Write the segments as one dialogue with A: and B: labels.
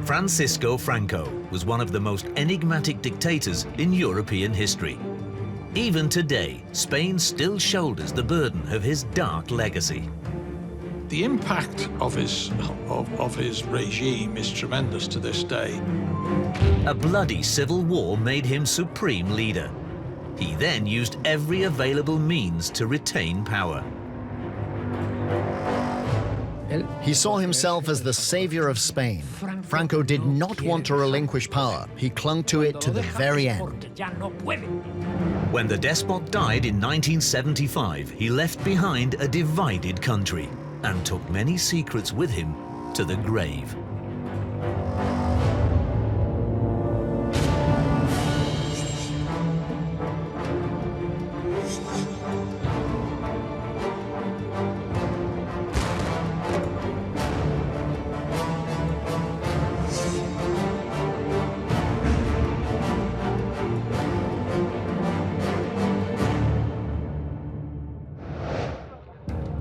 A: Francisco Franco was one of the most enigmatic dictators in European history. Even today, Spain still shoulders the burden of his dark legacy.
B: The impact of his regime is tremendous to this day.
A: A bloody civil war made him supreme leader. He then used every available means to retain power.
C: He saw himself as the savior of Spain. Franco did not want to relinquish power. He clung to it to the very end.
A: When the despot died in 1975, he left behind a divided country and took many secrets with him to the grave.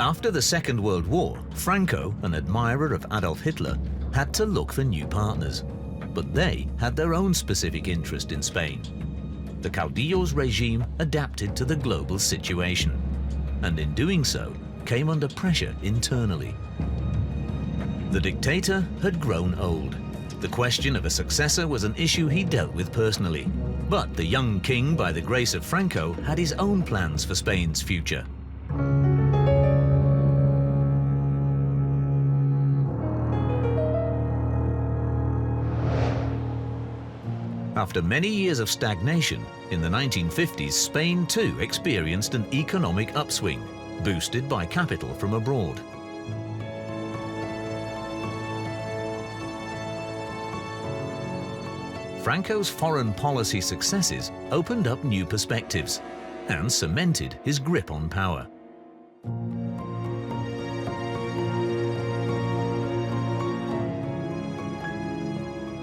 A: After the Second World War, Franco, an admirer of Adolf Hitler, had to look for new partners. But they had their own specific interest in Spain. The Caudillo's regime adapted to the global situation, and in doing so, came under pressure internally. The dictator had grown old. The question of a successor was an issue he dealt with personally. But the young king, by the grace of Franco, had his own plans for Spain's future. After many years of stagnation, in the 1950s, Spain too experienced an economic upswing, boosted by capital from abroad. Franco's foreign policy successes opened up new perspectives and cemented his grip on power.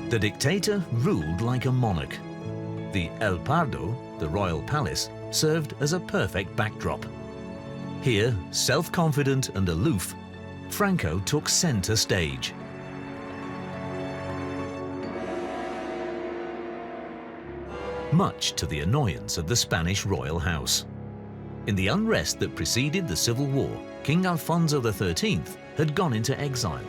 A: The dictator ruled like a monarch. The El Pardo, the royal palace, served as a perfect backdrop. Here, self-confident and aloof, Franco took center stage. Much to the annoyance of the Spanish royal house. In the unrest that preceded the Civil War, King Alfonso XIII had gone into exile.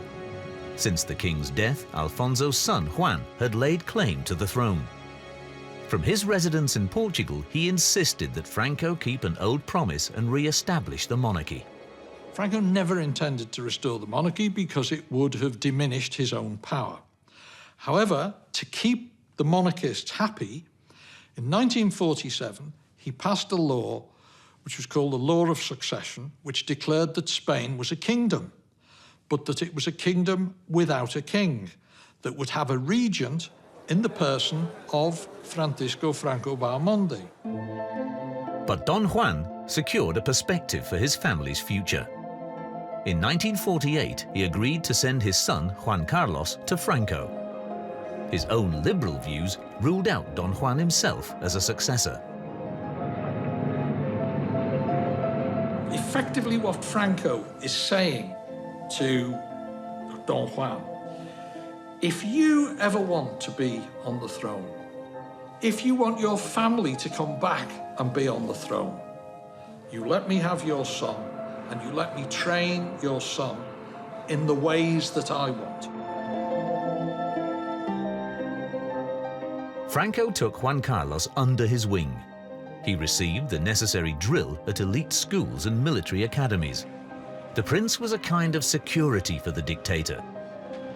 A: Since the king's death, Alfonso's son Juan had laid claim to the throne. From his residence in Portugal, he insisted that Franco keep an old promise and re-establish the monarchy.
B: Franco never intended to restore the monarchy because it would have diminished his own power. However, to keep the monarchists happy, in 1947, he passed a law which was called the Law of Succession, which declared that Spain was a kingdom, but that it was a kingdom without a king, that would have a regent in the person of Francisco Franco Baramondi.
A: But Don Juan secured a perspective for his family's future. In 1948, he agreed to send his son, Juan Carlos, to Franco. His own liberal views ruled out Don Juan himself as a successor.
B: Effectively, what Franco is saying to Don Juan, if you ever want to be on the throne, if you want your family to come back and be on the throne, you let me have your son, and you let me train your son in the ways that I want.
A: Franco took Juan Carlos under his wing. He received the necessary drill at elite schools and military academies. The prince was a kind of security for the dictator.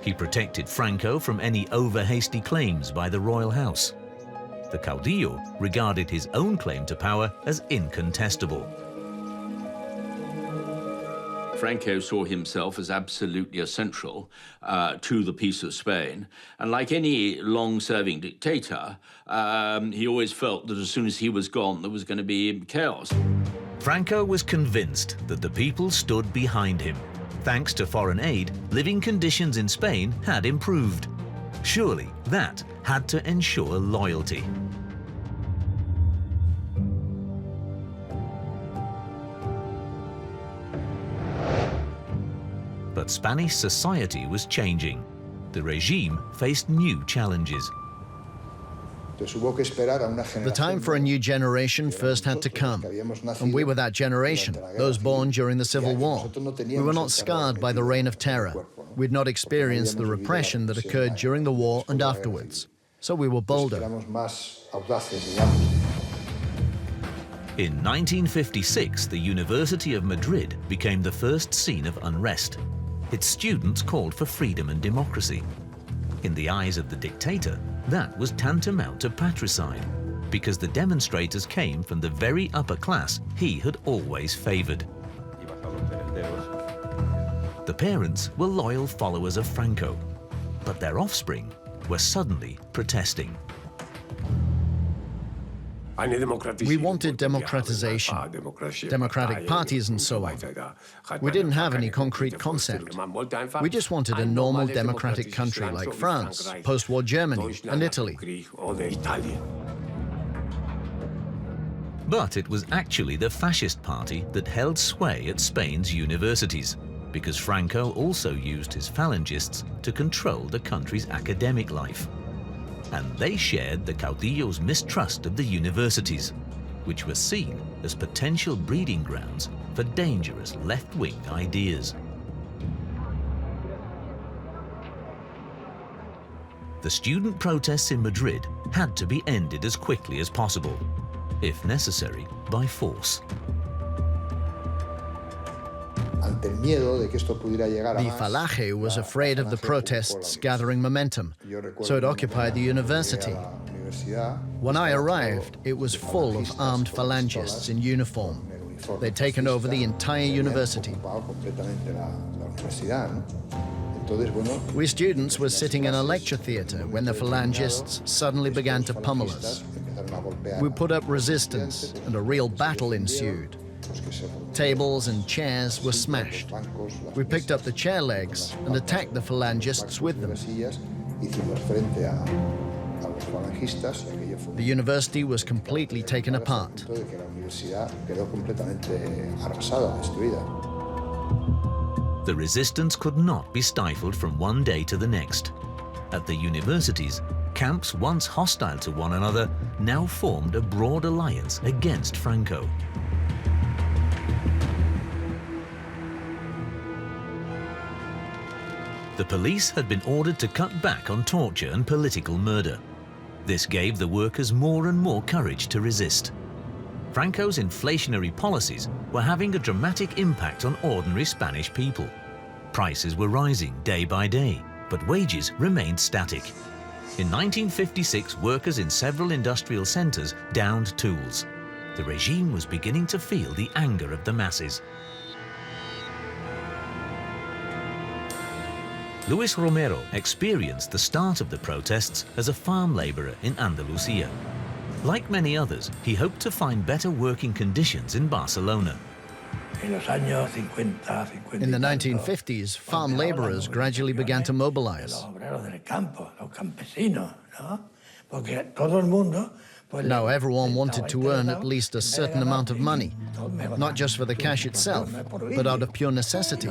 A: He protected Franco from any over-hasty claims by the royal house. The caudillo regarded his own claim to power as incontestable.
D: Franco saw himself as absolutely essential to the peace of Spain. And like any long-serving dictator, he always felt that as soon as he was gone, there was going to be chaos.
A: Franco was convinced that the people stood behind him. Thanks to foreign aid, living conditions in Spain had improved. Surely that had to ensure loyalty. But Spanish society was changing. the regime faced new challenges.
C: The time for a new generation first had to come, and we were that generation, those born during the Civil War. We were not scarred by the reign of terror. We'd not experienced the repression that occurred during the war and afterwards, so we were bolder.
A: In 1956, the University of Madrid became the first scene of unrest. Its students called for freedom and democracy. In the eyes of the dictator, that was tantamount to patricide, because the demonstrators came from the very upper class he had always favored. The parents were loyal followers of Franco, but their offspring were suddenly protesting.
C: We wanted democratization, democratic parties and so on. We didn't have any concrete concept. We just wanted a normal democratic country like France, post-war Germany and Italy.
A: But it was actually the fascist party that held sway at Spain's universities, because Franco also used his phalangists to control the country's academic life. And they shared the caudillo's mistrust of the universities, which were seen as potential breeding grounds for dangerous left-wing ideas. The student protests in Madrid had to be ended as quickly as possible, if necessary, by force.
C: The Falange was afraid of the protests gathering momentum, so it occupied the university. When I arrived, it was full of armed phalangists in uniform. They'd taken over the entire university. We students were sitting in a lecture theater when the phalangists suddenly began to pummel us. We put up resistance, and a real battle ensued. Tables and chairs were smashed. We picked up the chair legs and attacked the phalangists with them. The university was completely taken apart.
A: The resistance could not be stifled from one day to the next. At the universities, camps once hostile to one another now formed a broad alliance against Franco. The police had been ordered to cut back on torture and political murder. This gave the workers more and more courage to resist. Franco's inflationary policies were having a dramatic impact on ordinary Spanish people. Prices were rising day by day, but wages remained static. In 1956, workers in several industrial centers downed tools. The regime was beginning to feel the anger of the masses. Luis Romero experienced the start of the protests as a farm laborer in Andalusia. Like many others, he hoped to find better working conditions in Barcelona.
C: In the 1950s, farm laborers gradually began to mobilize. Now everyone wanted to earn at least a certain amount of money, not just for the cash itself, but out of pure necessity.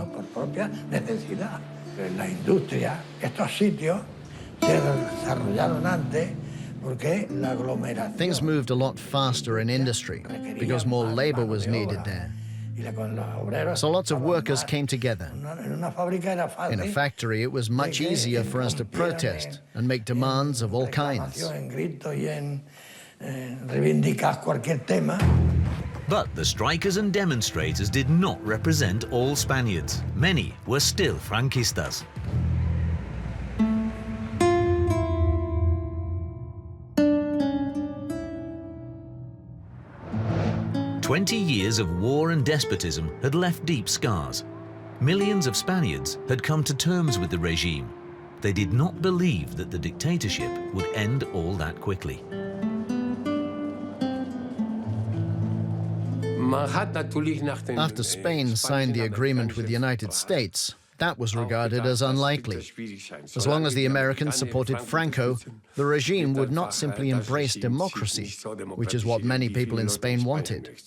C: Things moved a lot faster in industry because more labor was needed there. So lots of workers came together. In a factory, it was much easier for us to protest and make demands of all kinds.
A: But the strikers and demonstrators did not represent all Spaniards. Many were still Franquistas. "20 years of war and despotism had left deep scars. Millions of Spaniards had come to terms with the regime. They did not believe that the dictatorship would end all that quickly.
C: After Spain signed the agreement with the United States, that was regarded as unlikely. As long as the Americans supported Franco, the regime would not simply embrace democracy, which is what many people in Spain wanted.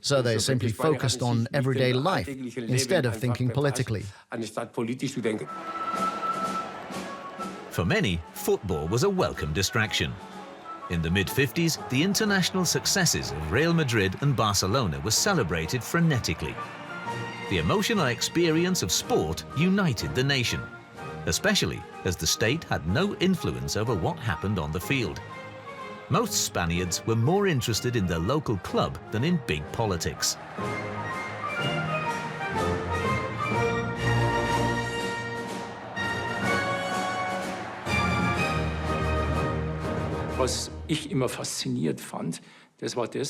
C: So they simply focused on everyday life instead of thinking politically.
A: For many, football was a welcome distraction. In the mid-50s, the international successes of Real Madrid and Barcelona were celebrated frenetically. The emotional experience of sport united the nation, especially as the state had no influence over what happened on the field. Most Spaniards were more interested in their local club than in big politics.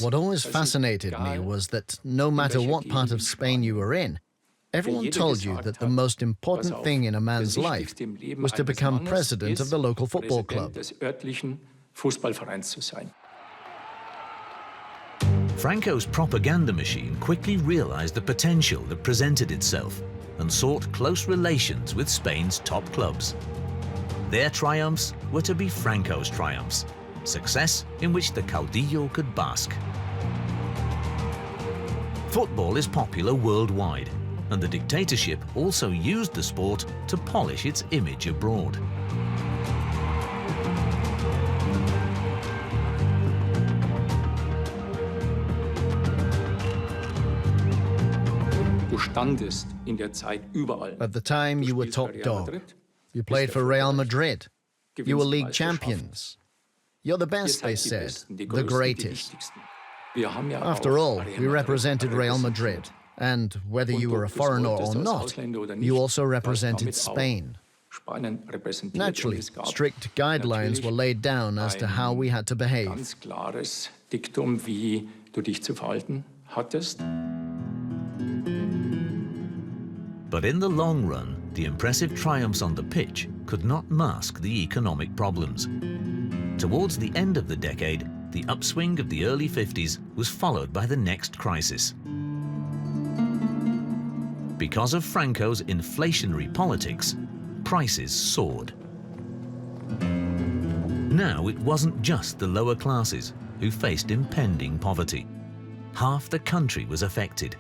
C: What always fascinated me was that no matter what part of Spain you were in, everyone told you that the most important thing in a man's life was to become president of the local football club.
A: Franco's propaganda machine quickly realized the potential that presented itself and sought close relations with Spain's top clubs. Their triumphs were to be Franco's triumphs, success in which the caudillo could bask. Football is popular worldwide, and the dictatorship also used the sport to polish its image abroad.
C: At the time, you were top dog. You played for Real Madrid. You were league champions. You're the best, they said, the greatest. After all, we represented Real Madrid, and whether you were a foreigner or not, you also represented Spain. Naturally, strict guidelines were laid down as to how we had to behave.
A: But in the long run, the impressive triumphs on the pitch could not mask the economic problems. Towards the end of the decade, the upswing of the early 50s was followed by the next crisis. Because of Franco's inflationary politics, prices soared. Now it wasn't just the lower classes who faced impending poverty. Half the country was affected.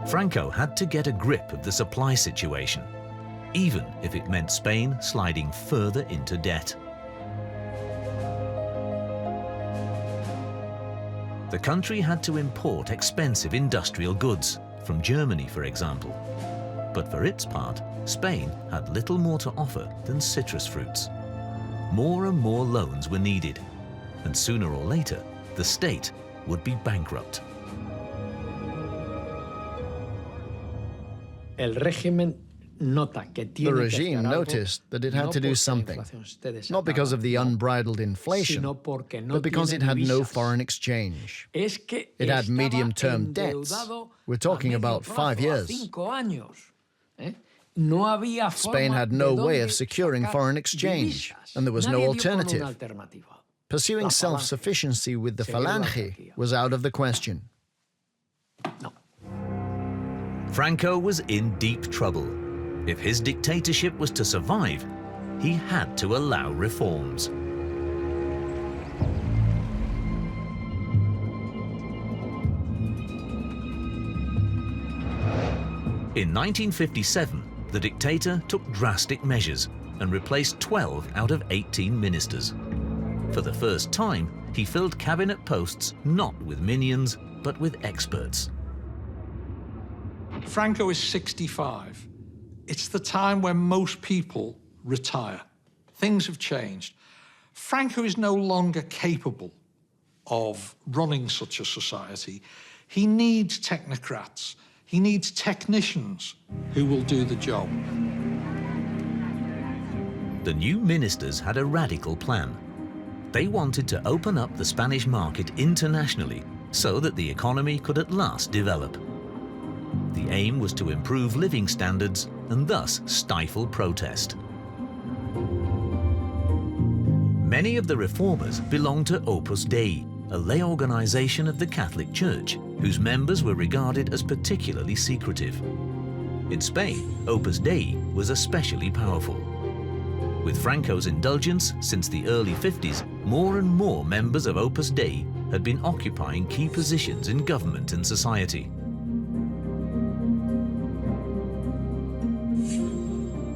A: Franco had to get a grip of the supply situation, even if it meant Spain sliding further into debt. The country had to import expensive industrial goods, from Germany, for example. But for its part, Spain had little more to offer than citrus fruits. More and more loans were needed, and sooner or later, the state would be bankrupt.
C: The regime noticed that it had to do something, not because of the unbridled inflation, but because it had no foreign exchange. It had medium-term debts. We're talking about 5 years. Spain had no way of securing foreign exchange, and there was no alternative. Pursuing self-sufficiency with the Falange was out of the question.
A: Franco was in deep trouble. If his dictatorship was to survive, he had to allow reforms. In 1957, the dictator took drastic measures and replaced 12 out of 18 ministers. For the first time, he filled cabinet posts not with minions, but with experts.
B: Franco is 65. It's the time when most people retire. Things have changed. Franco is no longer capable of running such a society. He needs technocrats. He needs technicians who will do the job.
A: The new ministers had a radical plan. They wanted to open up the Spanish market internationally so that the economy could at last develop. The aim was to improve living standards and thus stifle protest. Many of the reformers belonged to Opus Dei, a lay organization of the Catholic Church, whose members were regarded as particularly secretive. In Spain, Opus Dei was especially powerful. With Franco's indulgence since the early 50s, more and more members of Opus Dei had been occupying key positions in government and society.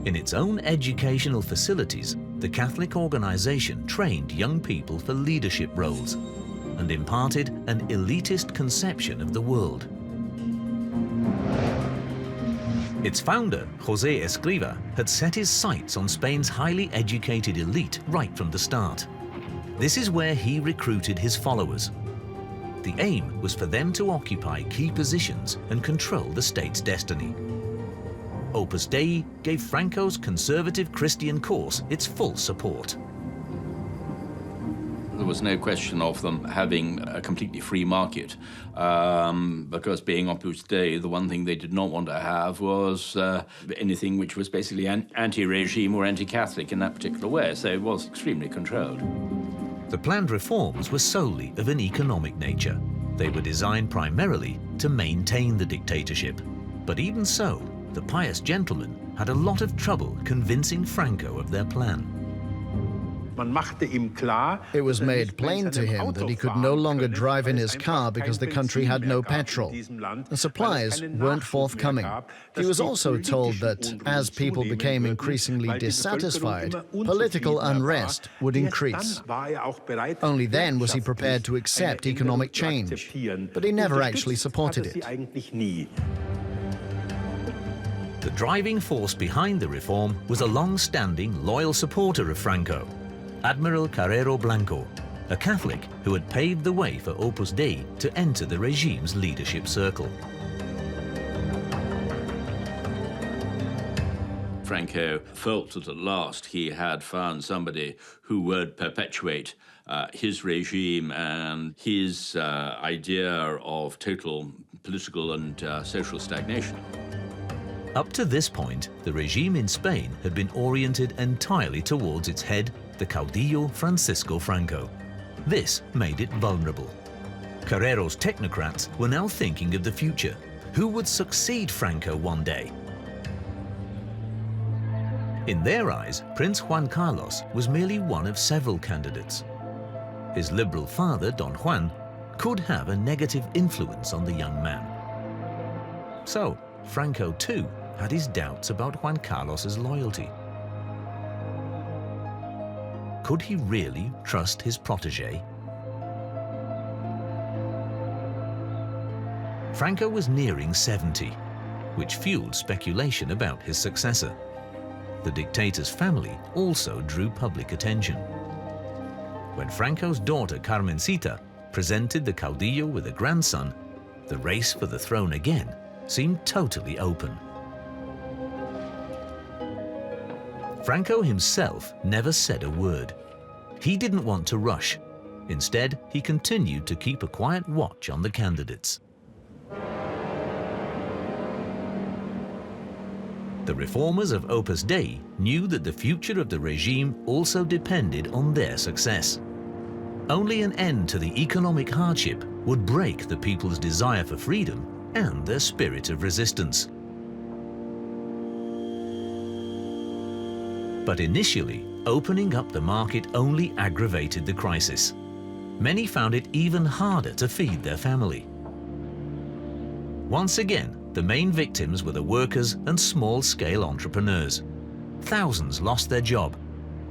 A: In its own educational facilities, the Catholic organization trained young people for leadership roles and imparted an elitist conception of the world. Its founder, José Escrivá, had set his sights on Spain's highly educated elite right from the start. This is where he recruited his followers. The aim was for them to occupy key positions and control the state's destiny. Opus Dei gave Franco's conservative Christian course its full support.
D: There was no question of them having a completely free market, because being Opus Dei, the one thing they did not want to have was anything which was basically anti-regime or anti-Catholic in that particular way, so it was extremely controlled.
A: The planned reforms were solely of an economic nature. They were designed primarily to maintain the dictatorship. But even so, the pious gentlemen had a lot of trouble convincing Franco of their plan.
C: It was made plain to him that he could no longer drive in his car because the country had no petrol. The supplies weren't forthcoming. He was also told that as people became increasingly dissatisfied, political unrest would increase. Only then was he prepared to accept economic change, but he never actually supported it.
A: The driving force behind the reform was a long-standing loyal supporter of Franco, Admiral Carrero Blanco, a Catholic who had paved the way for Opus Dei to enter the regime's leadership circle.
D: Franco felt that at last he had found somebody who would perpetuate his regime and his idea of total political and social stagnation.
A: Up to this point, the regime in Spain had been oriented entirely towards its head, the caudillo Francisco Franco. This made it vulnerable. Carrero's technocrats were now thinking of the future. Who would succeed Franco one day? In their eyes, Prince Juan Carlos was merely one of several candidates. His liberal father, Don Juan, could have a negative influence on the young man. So, Franco too had his doubts about Juan Carlos's loyalty. Could he really trust his protégé? Franco was nearing 70, which fueled speculation about his successor. The dictator's family also drew public attention. When Franco's daughter Carmencita presented the caudillo with a grandson, the race for the throne again seemed totally open. Franco himself never said a word. He didn't want to rush. Instead, he continued to keep a quiet watch on the candidates. The reformers of Opus Dei knew that the future of the regime also depended on their success. Only an end to the economic hardship would break the people's desire for freedom and their spirit of resistance. But initially, opening up the market only aggravated the crisis. Many found it even harder to feed their family. Once again, the main victims were the workers and small-scale entrepreneurs. Thousands lost their job.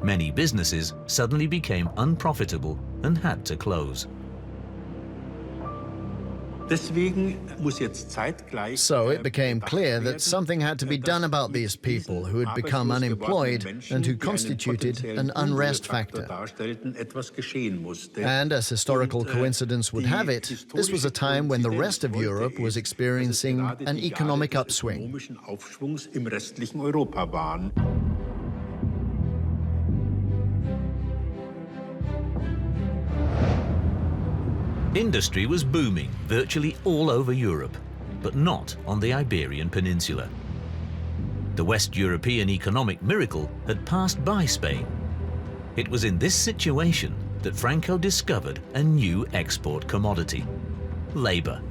A: Many businesses suddenly became unprofitable and had to close.
C: So it became clear that something had to be done about these people who had become unemployed and who constituted an unrest factor. And as historical coincidence would have it, this was a time when the rest of Europe was experiencing an economic upswing.
A: Industry was booming virtually all over Europe, but not on the Iberian Peninsula. The West European economic miracle had passed by Spain. It was in this situation that Franco discovered a new export commodity: labor.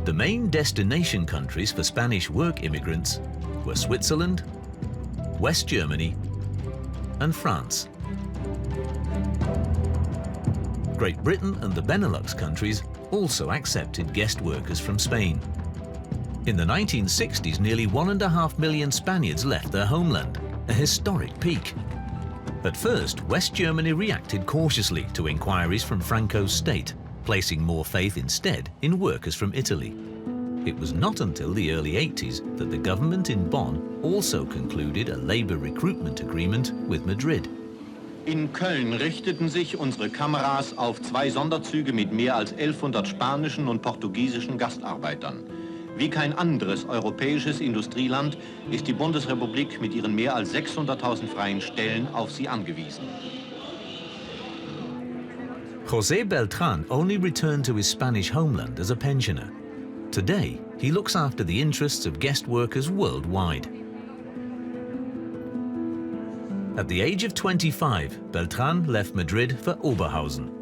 A: The main destination countries for Spanish work immigrants were Switzerland, West Germany, and France. Great Britain and the Benelux countries also accepted guest workers from Spain. In the 1960s, nearly 1.5 million Spaniards left their homeland, a historic peak. At first, West Germany reacted cautiously to inquiries from Franco's state, placing more faith instead in workers from Italy. It was not until the early 80s that the government in Bonn also concluded a labor recruitment agreement with Madrid.
E: In Köln richteten sich unsere Kameras auf 2 Sonderzüge mit mehr als 1100 spanischen und portugiesischen Gastarbeitern. Wie kein anderes europäisches Industrieland ist die Bundesrepublik mit ihren mehr als 600.000 freien Stellen auf sie angewiesen.
A: José Beltrán only returned to his Spanish homeland as a pensioner. Today, he looks after the interests of guest workers worldwide. At the age of 25, Beltrán left Madrid for Oberhausen.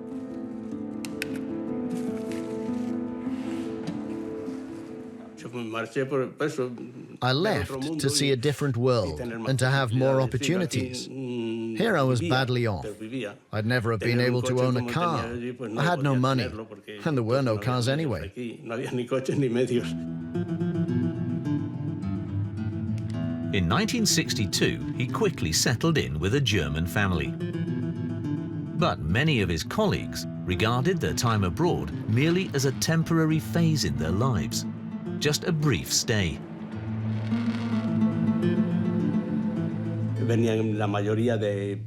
C: I left to see a different world and to have more opportunities. Here I was badly off. I'd never have been able to own a car. I had no money, and there were no cars anyway.
A: In 1962, he quickly settled in with a German family. But many of his colleagues regarded their time abroad merely as a temporary phase in their lives, just a brief stay.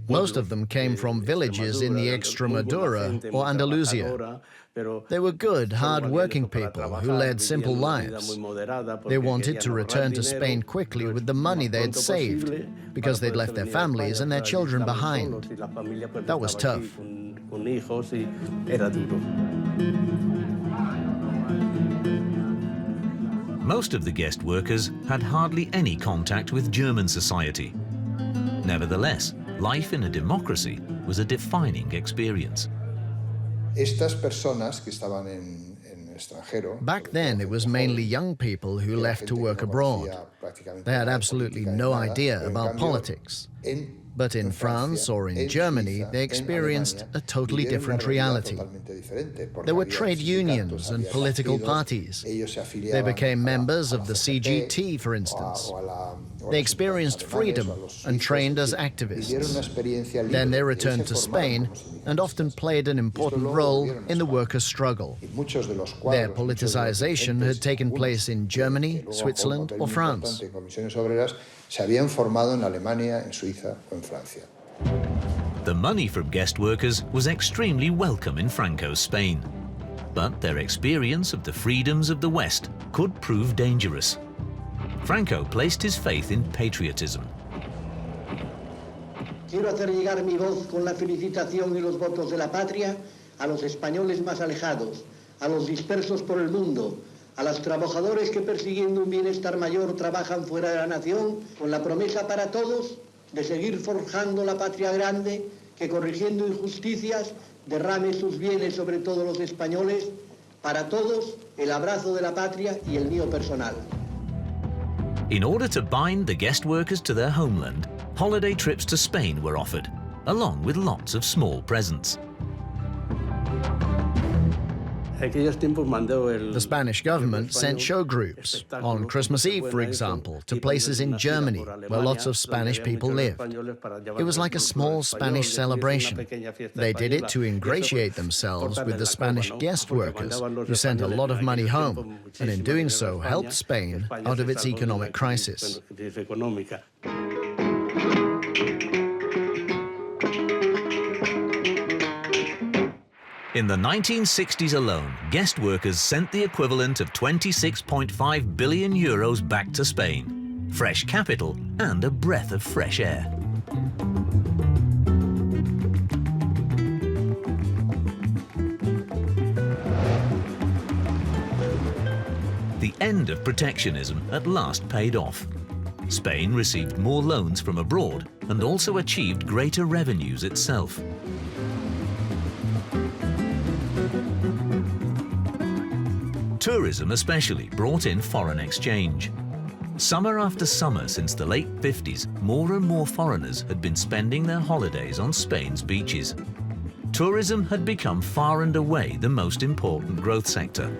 C: Most of them came from villages in the Extremadura or Andalusia. They were good, hard-working people who led simple lives. They wanted to return to Spain quickly with the money they had saved because they'd left their families and their children behind. That was tough.
A: Most of the guest workers had hardly any contact with German society. Nevertheless, life in a democracy was a defining experience.
C: Back then, it was mainly young people who left to work abroad. They had absolutely no idea about politics. But in France or in Germany, they experienced a totally different reality. There were trade unions and political parties. They became members of the CGT, for instance. They experienced freedom and trained as activists. Then they returned to Spain and often played an important role in the workers' struggle. Their politicization had taken place in Germany, Switzerland, or France.
A: The money from guest workers was extremely welcome in Franco's Spain. But their experience of the freedoms of the West could prove dangerous. Franco placed his faith in patriotism.
F: Quiero hacer llegar mi voz con la felicitación y los votos de la patria a los españoles más alejados, a los dispersos por el mundo, a los trabajadores que persiguiendo un bienestar mayor trabajan fuera de la nación, con la promesa para todos de seguir forjando la patria grande que, corrigiendo injusticias, derrame sus bienes sobre todos los españoles. Para todos, el abrazo de la patria y el mío personal.
A: In order to bind the guest workers to their homeland, holiday trips to Spain were offered, along with lots of small presents.
C: The Spanish government sent show groups, on Christmas Eve, for example, to places in Germany where lots of Spanish people lived. It was like a small Spanish celebration. They did it to ingratiate themselves with the Spanish guest workers, who sent a lot of money home, and in doing so helped Spain out of its economic crisis.
A: In the 1960s alone, guest workers sent the equivalent of 26.5 billion euros back to Spain, fresh capital and a breath of fresh air. The end of protectionism at last paid off. Spain received more loans from abroad and also achieved greater revenues itself. Tourism especially brought in foreign exchange. Summer after summer since the late 50s, more and more foreigners had been spending their holidays on Spain's beaches. tourism had become far and away the most important growth sector.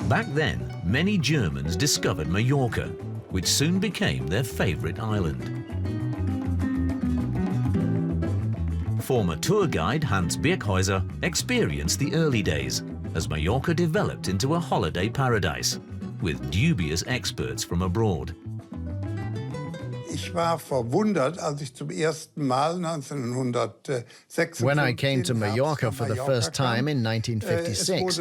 A: Back then, many Germans discovered Mallorca, which soon became their favorite island. Former tour guide Hans Birkhäuser experienced the early days as Mallorca developed into a holiday paradise with dubious experts from abroad.
C: When I came to Mallorca for the first time in 1956,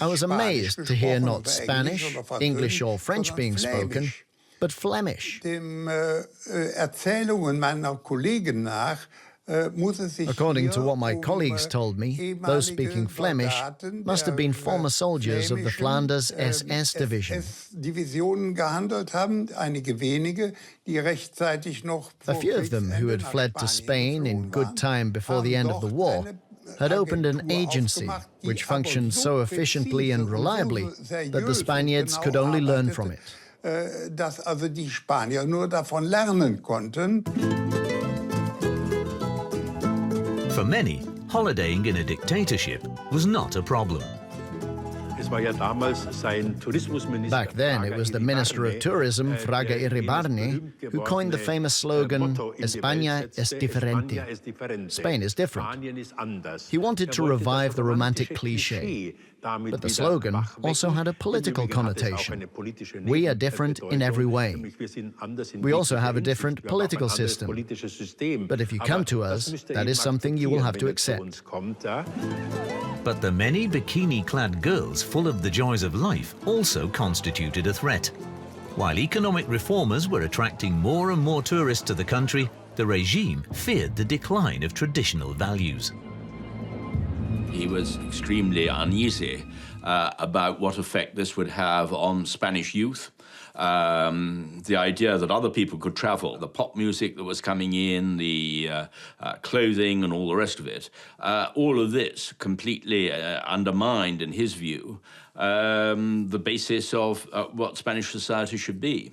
C: I was amazed to hear not Spanish, English or French being spoken, but Flemish. According to what my colleagues told me, those speaking Flemish must have been former soldiers of the Flanders SS division. A few of them who had fled to Spain in good time before the end of the war had opened an agency which functioned so efficiently and reliably that the Spaniards could only learn from it.
A: For many, holidaying in a dictatorship was not a problem.
C: Back then, it was the Minister of Tourism, Fraga Iribarne, who coined the famous slogan, España es diferente. Spain is different. He wanted to revive the romantic cliché, but the slogan also had a political connotation. We are different in every way. We also have a different political system. But if you come to us, that is something you will have to accept.
A: But the many bikini-clad girls full of the joys of life also constituted a threat. While economic reformers were attracting more and more tourists to the country, the regime feared the decline of traditional values.
D: He was extremely uneasy about what effect this would have on Spanish youth. The idea that other people could travel, the pop music that was coming in, the clothing and all the rest of it, all of this completely undermined, in his view, the basis of what Spanish society should be.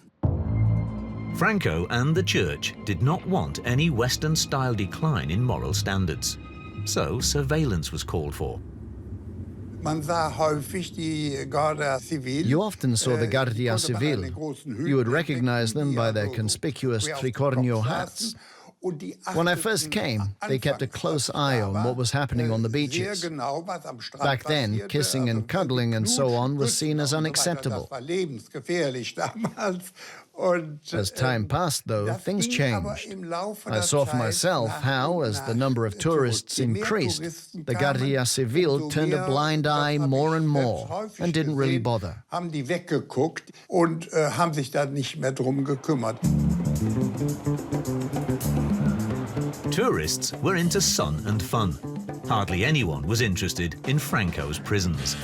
A: Franco and the church did not want any Western-style decline in moral standards, so surveillance was called for.
C: You often saw the Guardia Civil. You would recognize them by their conspicuous tricornio hats. When I first came, they kept a close eye on what was happening on the beaches. Back then, kissing and cuddling and so on was seen as unacceptable. As time passed, though, things changed. I saw for myself how, as the number of tourists increased, the Guardia Civil turned a blind eye more and more and didn't really bother.
A: Tourists were into sun and fun. Hardly anyone was interested in Franco's prisons.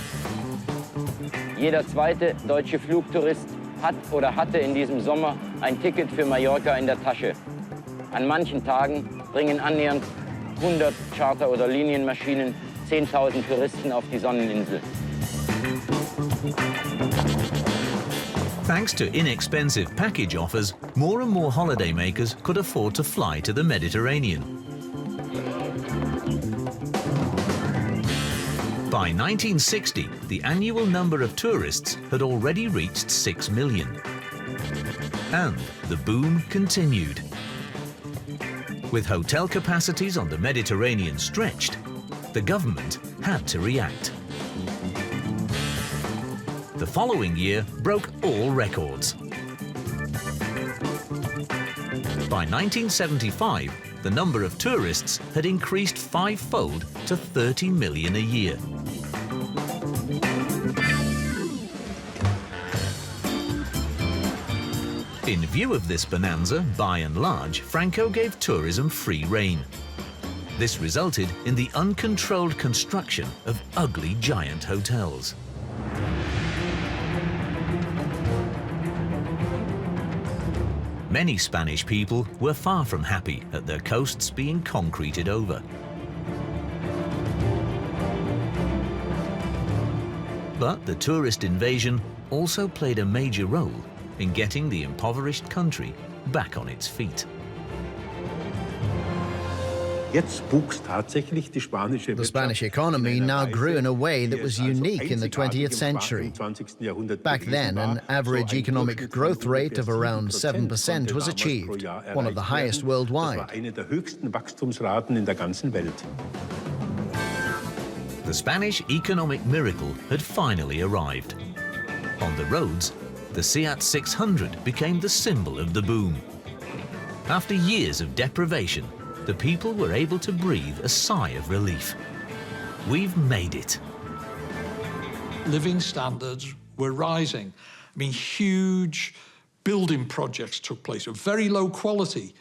G: Jeder zweite deutsche Flugtourist hat oder hatte in diesem Sommer ein Ticket für Mallorca in der Tasche. An manchen Tagen bringen annähernd 100 Charter- oder Linienmaschinen 10.000 Touristen auf die Sonneninsel.
A: Thanks to inexpensive package offers, more and more holidaymakers could afford to fly to the Mediterranean. By 1960, the annual number of tourists had already reached 6 million. And the boom continued. With hotel capacities on the Mediterranean stretched, the government had to react. The following year broke all records. By 1975, the number of tourists had increased fivefold to 30 million a year. In view of this bonanza, by and large, Franco gave tourism free rein. This resulted in the uncontrolled construction of ugly giant hotels. Many Spanish people were far from happy at their coasts being concreted over. But the tourist invasion also played a major role in getting the impoverished country back on its feet.
C: The Spanish economy now grew in a way that was unique in the 20th century. Back then, an average economic growth rate of around 7% was achieved, one of the highest worldwide.
A: The Spanish economic miracle had finally arrived. On the roads, the Seat 600 became the symbol of the boom. After years of deprivation, the people were able to breathe a sigh of relief. We've made it.
B: Living standards were rising. I mean, huge building projects took place of very low quality,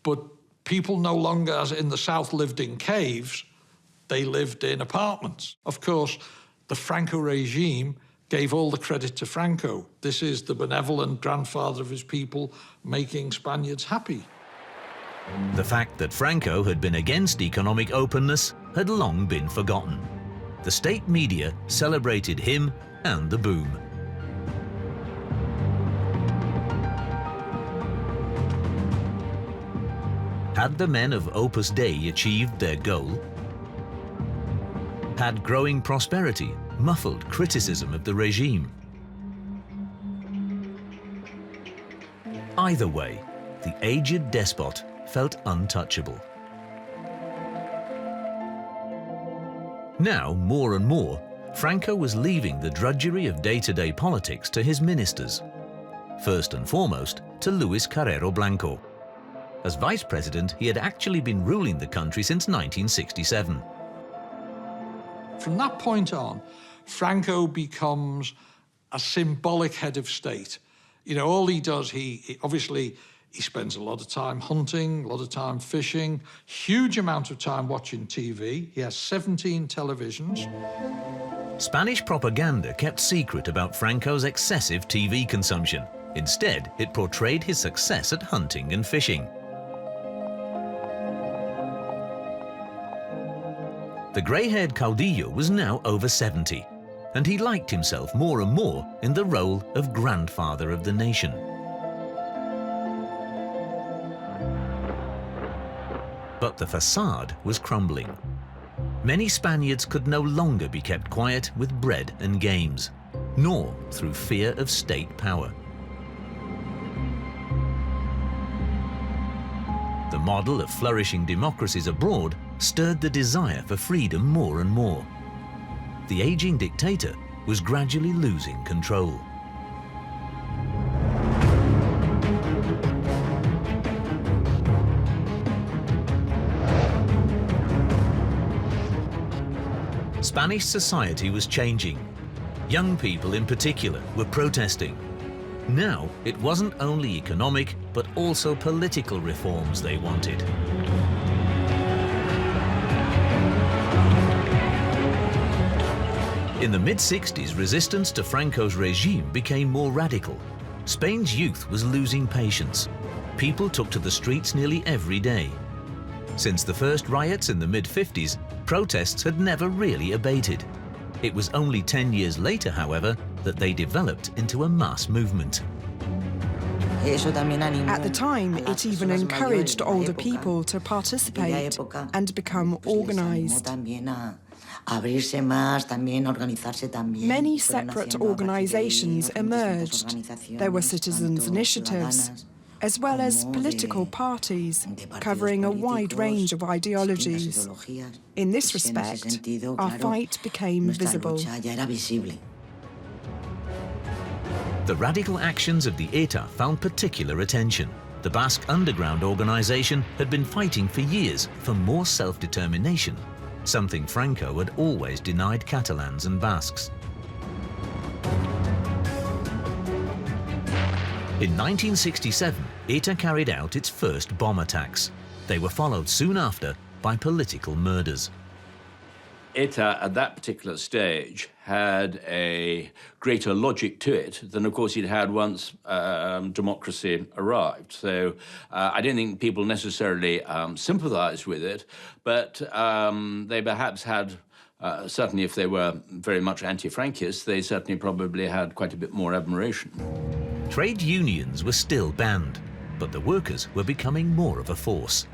B: but people no longer, as in the South, lived in caves, they lived in apartments. Of course, the Franco regime gave all the credit to Franco. This is the benevolent grandfather of his people making Spaniards happy.
A: The fact that Franco had been against economic openness had long been forgotten. The state media celebrated him and the boom. Had the men of Opus Dei achieved their goal? Had growing prosperity muffled criticism of the regime? Either way, the aged despot felt untouchable. Now, more and more, Franco was leaving the drudgery of day-to-day politics to his ministers. First and foremost, to Luis Carrero Blanco. As vice president, he had actually been ruling the country since 1967.
B: From that point on, Franco becomes a symbolic head of state. You know, all he does, he obviously spends a lot of time hunting, a lot of time fishing, huge amount of time watching TV. He has 17 televisions.
A: Spanish propaganda kept secret about Franco's excessive TV consumption. Instead, it portrayed his success at hunting and fishing. The grey-haired caudillo was now over 70, and he liked himself more and more in the role of grandfather of the nation. But the facade was crumbling. Many Spaniards could no longer be kept quiet with bread and games, nor through fear of state power. The model of flourishing democracies abroad stirred the desire for freedom more and more. The aging dictator was gradually losing control. Spanish society was changing. Young people in particular were protesting. Now, it wasn't only economic, but also political reforms they wanted. In the mid-60s, resistance to Franco's regime became more radical. Spain's youth was losing patience. People took to the streets nearly every day. Since the first riots in the mid-50s, protests had never really abated. It was only 10 years later, however, that they developed into a mass movement.
H: At the time, it even encouraged older people to participate and become organized. Many separate organizations emerged. There were citizens' initiatives, as well as political parties covering a wide range of ideologies. In this respect, our fight became visible.
A: The radical actions of the ETA found particular attention. The Basque underground organization had been fighting for years for more self-determination, something Franco had always denied Catalans and Basques. In 1967, ETA carried out its first bomb attacks. They were followed soon after by political murders.
D: ETA, at that particular stage, had a greater logic to it than, of course, it had once democracy arrived. So I don't think people necessarily sympathized with it, but they perhaps had, certainly if they were very much anti-Frankist, they certainly probably had quite a bit more admiration.
A: Trade unions were still banned, but the workers were becoming more of a force.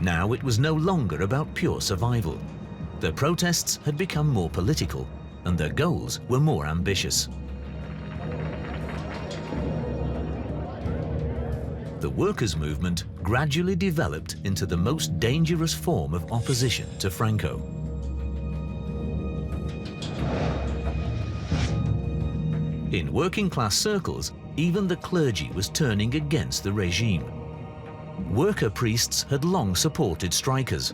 A: Now it was no longer about pure survival. Their protests had become more political, and their goals were more ambitious. The workers' movement gradually developed into the most dangerous form of opposition to Franco. In working-class circles, even the clergy was turning against the regime. Worker priests had long supported strikers,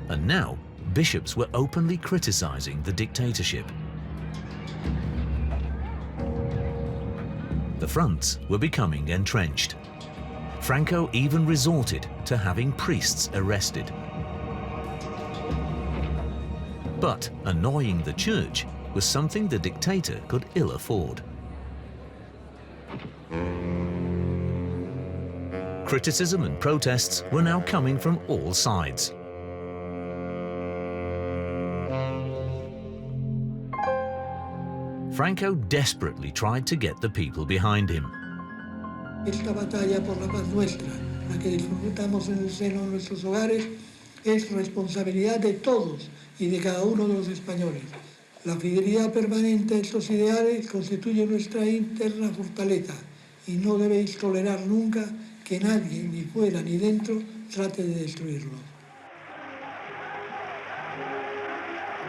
A: and now bishops were openly criticizing the dictatorship. The fronts were becoming entrenched. Franco even resorted to having priests arrested. But annoying the church was something the dictator could ill afford. Criticism and protests were now coming from all sides. Franco desperately tried to get the people behind him.
I: Esta batalla por la paz nuestra, la que disfrutamos en el seno de nuestros hogares, es responsabilidad de todos y de cada uno de los españoles. La fidelidad permanente a estos ideales constituye nuestra interna fortaleza y no debéis tolerar nunca que nadie, ni fuera ni dentro, trate de destruirlo.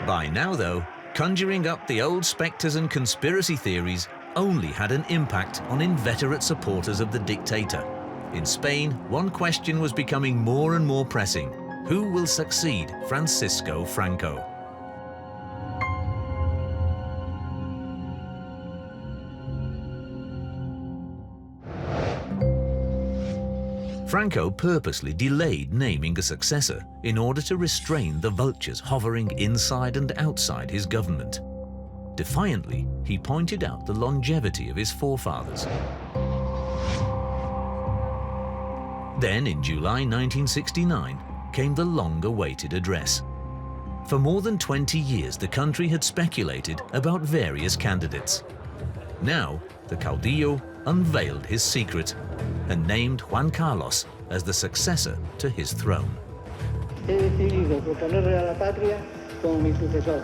A: By now, though, conjuring up the old spectres and conspiracy theories only had an impact on inveterate supporters of the dictator. In Spain, one question was becoming more and more pressing. Who will succeed Francisco Franco? Franco purposely delayed naming a successor in order to restrain the vultures hovering inside and outside his government. Defiantly, he pointed out the longevity of his forefathers. Then, in July 1969, came the long-awaited address. For more than 20 years, the country had speculated about various candidates. Now, the caudillo unveiled his secret and named Juan Carlos as the successor to his throne.
I: He decidido proponerle a la patria como mi sucesor.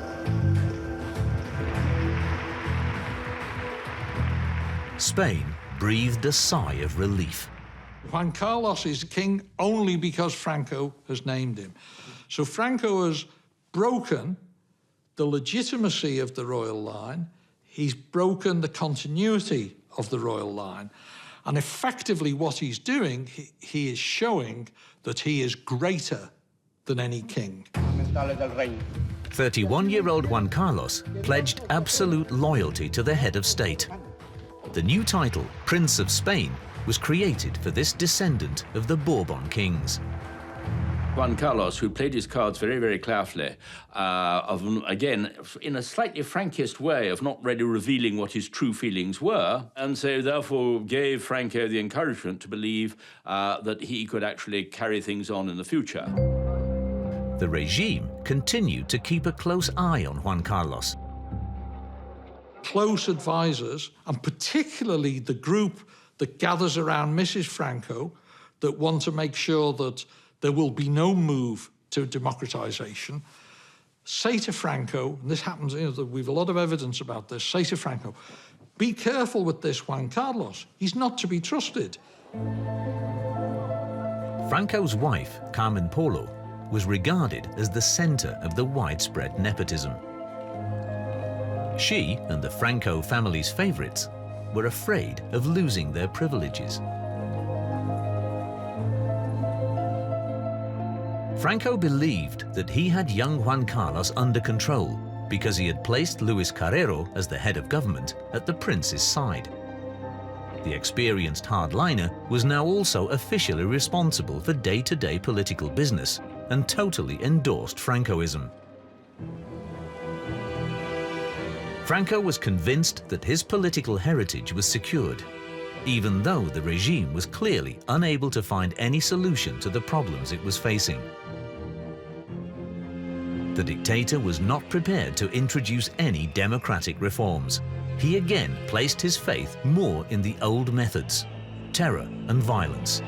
A: Spain breathed a sigh of relief.
B: Juan Carlos is king only because Franco has named him. So Franco has broken the legitimacy of the royal line. He's broken the continuity of the royal line. And effectively what he's doing, he is showing that he is greater than any king.
A: 31-year-old Juan Carlos pledged absolute loyalty to the head of state. The new title, Prince of Spain, was created for this descendant of the Bourbon kings.
D: Juan Carlos, who played his cards very, very carefully, again, in a slightly frankest way of not really revealing what his true feelings were, and so therefore gave Franco the encouragement to believe that he could actually carry things on in the future.
A: The regime continued to keep a close eye on Juan Carlos.
B: Close advisors, and particularly the group that gathers around Mrs. Franco, that want to make sure that there will be no move to democratization, say to Franco, and this happens, we have a lot of evidence about this, say to Franco, be careful with this Juan Carlos. He's not to be trusted.
A: Franco's wife, Carmen Polo, was regarded as the center of the widespread nepotism. She and the Franco family's favorites were afraid of losing their privileges. Franco believed that he had young Juan Carlos under control because he had placed Luis Carrero as the head of government at the prince's side. The experienced hardliner was now also officially responsible for day-to-day political business and totally endorsed Francoism. Franco was convinced that his political heritage was secured, even though the regime was clearly unable to find any solution to the problems it was facing. The dictator was not prepared to introduce any democratic reforms. he again placed his faith more in the old methods, terror and violence.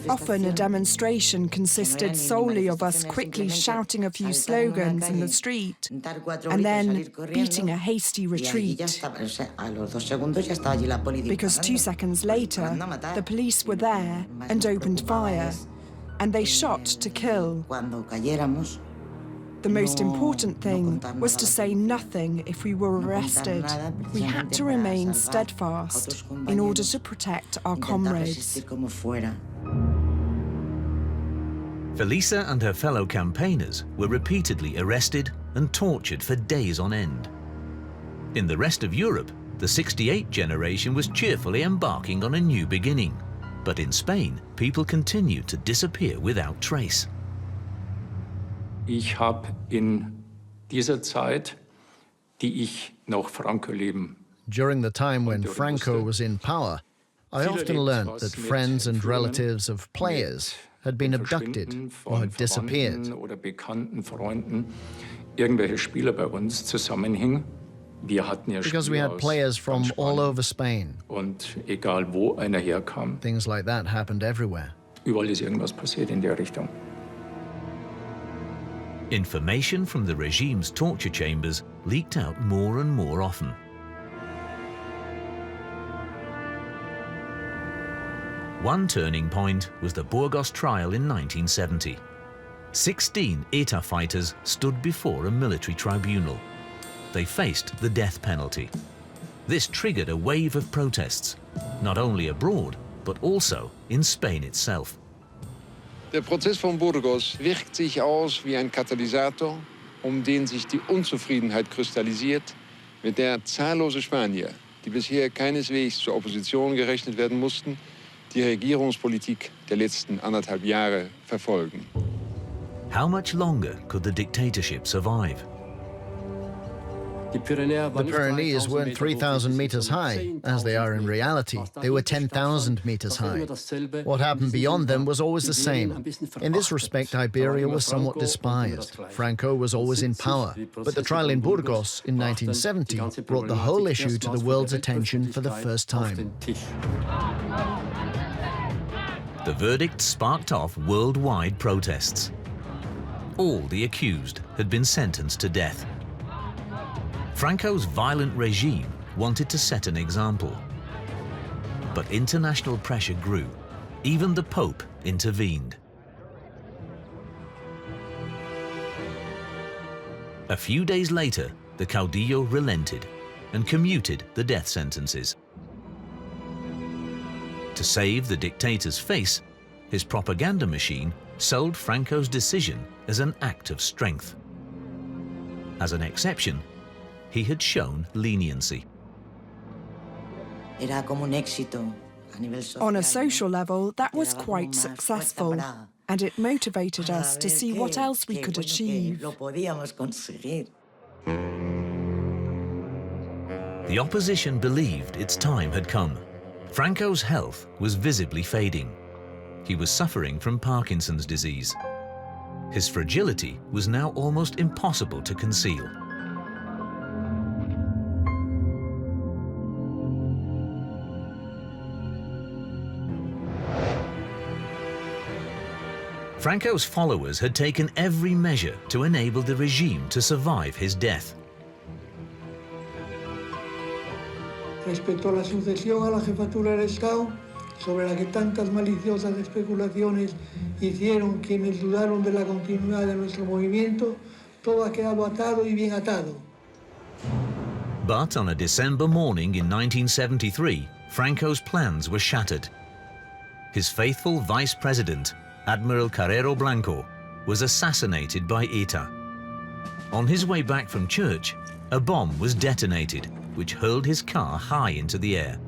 H: Often a demonstration consisted solely of us quickly shouting a few slogans in the street and then beating a hasty retreat. Because 2 seconds later, the police were there and opened fire, and they shot to kill. The most important thing was to say nothing if we were arrested. We had to remain steadfast in order to protect our comrades.
A: Felisa and her fellow campaigners were repeatedly arrested and tortured for days on end. In the rest of Europe, the '68 generation was cheerfully embarking on a new beginning. But in Spain, people continued to disappear without trace.
J: Ich habe in dieser Zeit, die ich noch Franco leben.
C: During the time when Franco was in power, I often learnt that friends and relatives of players had been abducted or had disappeared.
J: Oder bekannten Freunden irgendwelche Spieler bei uns zusammenhingen. Wir hatten ja
C: Because we had players from all over Spain.
J: Und egal wo einer herkam.
C: Things like that happened everywhere.
J: Überall ist irgendwas passiert in der Richtung.
A: Information from the regime's torture chambers leaked out more and more often. One turning point was the Burgos trial in 1970. 16 ETA fighters stood before a military tribunal. They faced the death penalty. This triggered a wave of protests, not only abroad, but also in Spain itself.
K: Der Prozess von Burgos wirkt sich aus wie ein Katalysator, den sich die Unzufriedenheit kristallisiert, mit der zahllose Spanier, die bisher keineswegs zur Opposition gerechnet werden mussten, die Regierungspolitik der letzten 1,5 Jahre verfolgen.
A: How much longer could the dictatorship survive?
C: The Pyrenees weren't 3,000 meters high, as they are in reality. They were 10,000 meters high. What happened beyond them was always the same. In this respect, Iberia was somewhat despised. Franco was always in power. But the trial in Burgos in 1970 brought the whole issue to the world's attention for the first time.
A: The verdict sparked off worldwide protests. All the accused had been sentenced to death. Franco's violent regime wanted to set an example. But international pressure grew. Even the Pope intervened. A few days later, the caudillo relented and commuted the death sentences. To save the dictator's face, his propaganda machine sold Franco's decision as an act of strength. As an exception, he had shown leniency.
H: On a social level, that was quite successful, and it motivated us to see what else we could achieve.
A: The opposition believed its time had come. Franco's health was visibly fading. He was suffering from Parkinson's disease. His fragility was now almost impossible to conceal. Franco's followers had taken every measure to enable the regime to survive his death.
I: Respecto a la sucesión a la jefatura del Estado, sobre la que tantas maliciosas especulaciones hicieron quienes dudaron de la continuidad de nuestro movimiento, todo ha quedado atado y bien atado.
A: But on a December morning in 1973, Franco's plans were shattered. His faithful vice president, Admiral Carrero Blanco, was assassinated by ETA. On his way back from church, a bomb was detonated, which hurled his car high into the air.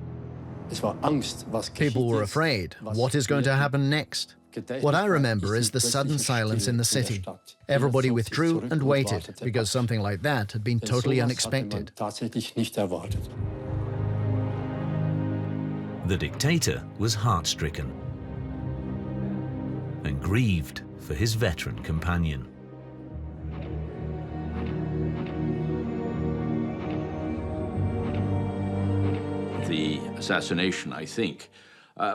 C: People were afraid. What is going to happen next? What I remember is the sudden silence in the city. Everybody withdrew and waited, because something like that had been totally unexpected.
A: The dictator was heart-stricken and grieved for his veteran companion.
D: the assassination, I think,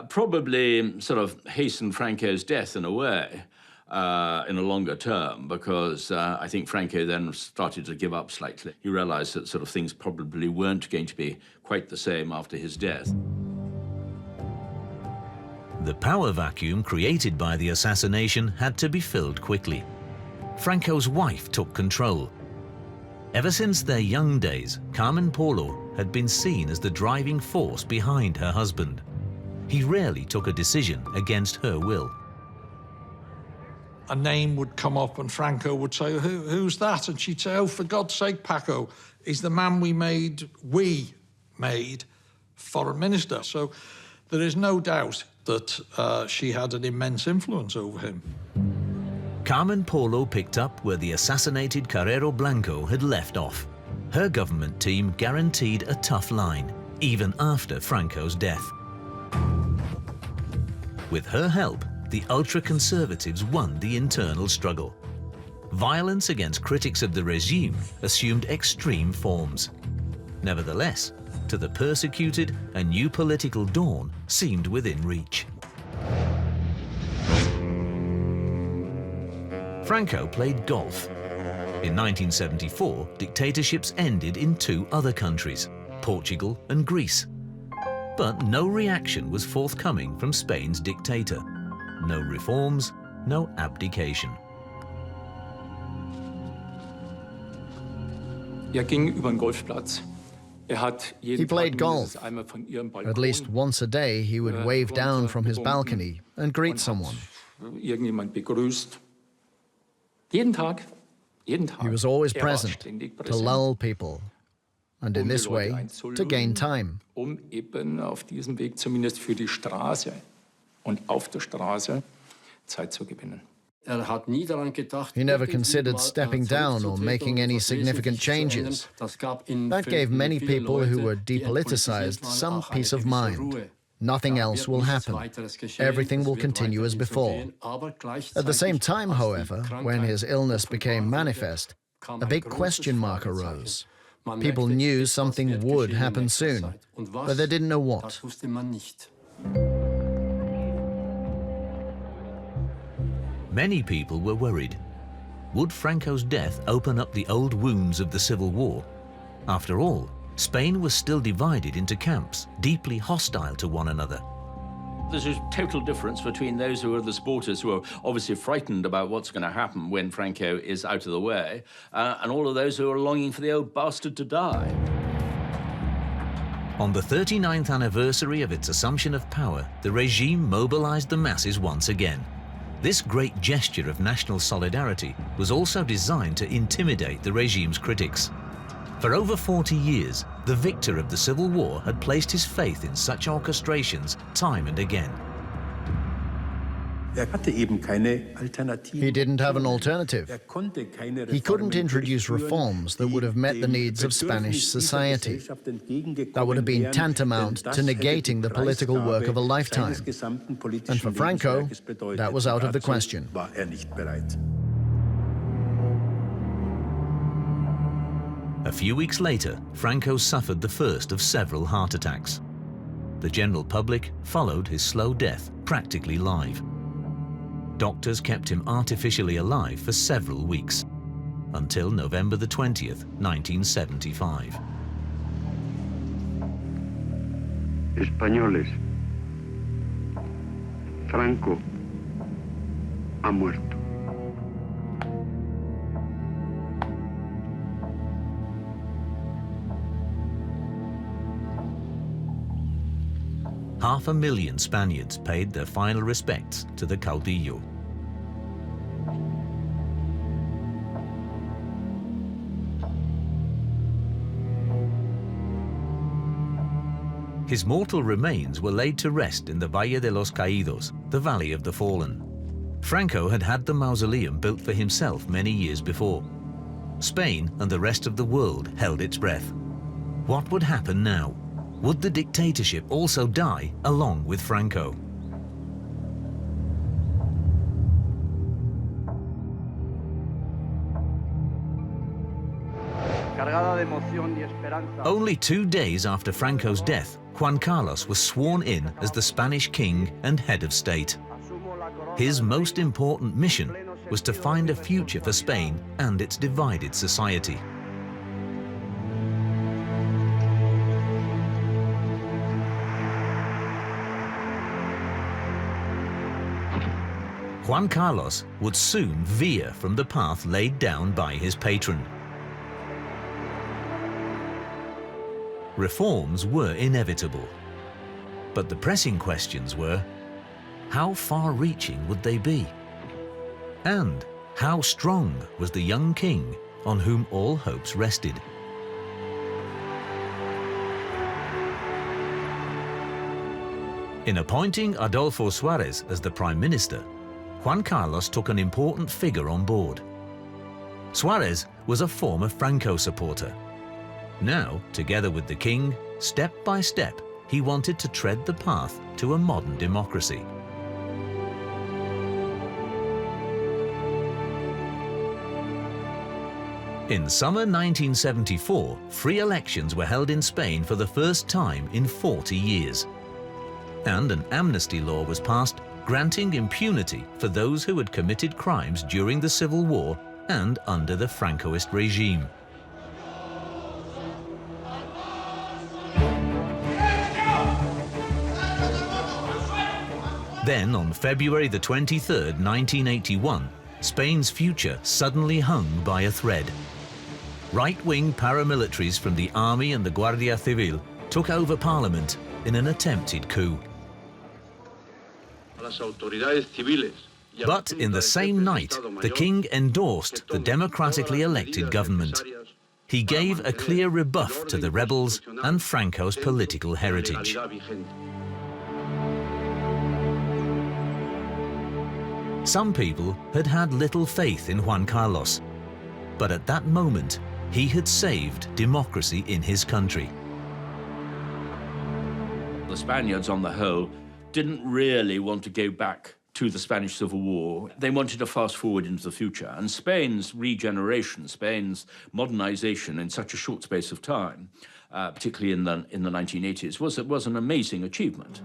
D: probably sort of hastened Franco's death in a way, in a longer term, because I think Franco then started to give up slightly. He realized that sort of things probably weren't going to be quite the same after his death.
A: The power vacuum created by the assassination had to be filled quickly. Franco's wife took control. Ever since their young days, Carmen Polo had been seen as the driving force behind her husband. He rarely took a decision against her will.
B: A name would come up and Franco would say, who's that? And she'd say, oh, for God's sake, Paco, he's the man we made foreign minister. So there is no doubt that she had an immense influence over him.
A: Carmen Polo picked up where the assassinated Carrero Blanco had left off. Her government team guaranteed a tough line, even after Franco's death. With her help, the ultra-conservatives won the internal struggle. Violence against critics of the regime assumed extreme forms. Nevertheless, to the persecuted, a new political dawn seemed within reach. Franco played golf. In 1974, dictatorships ended in 2 other countries, Portugal and Greece. But no reaction was forthcoming from Spain's dictator. No reforms, no abdication.
J: Ging über den Golfplatz.
C: He played golf. At least once a day, he would wave down from his balcony and greet someone.
J: Irgendjemand begrüßt. Jeden Tag.
C: He was always present to lull people, and in this way, to gain time.
J: Eben auf diesem Weg zumindest für die Straße und auf der Straße Zeit zu gewinnen.
C: He never considered stepping down or making any significant changes. That gave many people who were depoliticized some peace of mind. Nothing else will happen. Everything will continue as before. At the same time, however, when his illness became manifest, a big question mark arose. People knew something would happen soon, but they didn't know what.
A: Many people were worried. Would Franco's death open up the old wounds of the Civil War? After all, Spain was still divided into camps, deeply hostile to one another.
D: There's a total difference between those who are the supporters, who are obviously frightened about what's going to happen when Franco is out of the way, and all of those who are longing for the old bastard to die.
A: On the 39th anniversary of its assumption of power, the regime mobilized the masses once again. This great gesture of national solidarity was also designed to intimidate the regime's critics. For over 40 years, the victor of the Civil War had placed his faith in such orchestrations time and again.
C: He didn't have an alternative. He couldn't introduce reforms that would have met the needs of Spanish society. That would have been tantamount to negating the political work of a lifetime. And for Franco, that was out of the question.
A: A few weeks later, Franco suffered the first of several heart attacks. The general public followed his slow death practically live. Doctors kept him artificially alive for several weeks, until November the 20th, 1975.
L: Españoles, Franco ha muerto.
A: Half a million Spaniards paid their final respects to the caudillo. His mortal remains were laid to rest in the Valle de los Caídos, the Valley of the Fallen. Franco had had the mausoleum built for himself many years before. Spain and the rest of the world held its breath. What would happen now? Would the dictatorship also die along with Franco? Only 2 days after Franco's death, Juan Carlos was sworn in as the Spanish king and head of state. His most important mission was to find a future for Spain and its divided society. Juan Carlos would soon veer from the path laid down by his patron. Reforms were inevitable, but the pressing questions were, how far-reaching would they be? And how strong was the young king on whom all hopes rested? In appointing Adolfo Suárez as the Prime Minister, Juan Carlos took an important figure on board. Suárez was a former Franco supporter. Now, together with the king, step by step, he wanted to tread the path to a modern democracy. In summer 1974, free elections were held in Spain for the first time in 40 years. And an amnesty law was passed granting impunity for those who had committed crimes during the Civil War and under the Francoist regime. Then, on February the 23rd, 1981, Spain's future suddenly hung by a thread. Right-wing paramilitaries from the army and the Guardia Civil took over parliament in an attempted coup. But in the same night, the king endorsed the democratically elected government. He gave a clear rebuff to the rebels and Franco's political heritage. Some people had had little faith in Juan Carlos, but at that moment, he had saved democracy in his country.
D: The Spaniards, on the whole, didn't really want to go back to the Spanish Civil War. They wanted to fast forward into the future. And Spain's regeneration, Spain's modernization in such a short space of time, particularly in the 1980s, was an amazing achievement.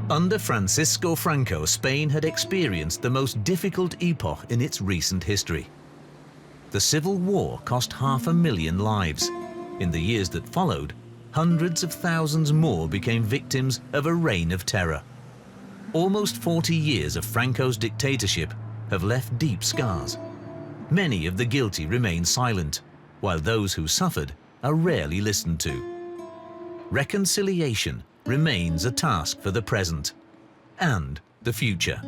A: Under Francisco Franco, Spain had experienced the most difficult epoch in its recent history. The Civil War cost 500,000 lives. In the years that followed, hundreds of thousands more became victims of a reign of terror. Almost 40 years of Franco's dictatorship have left deep scars. Many of the guilty remain silent, while those who suffered are rarely listened to. Reconciliation remains a task for the present and the future.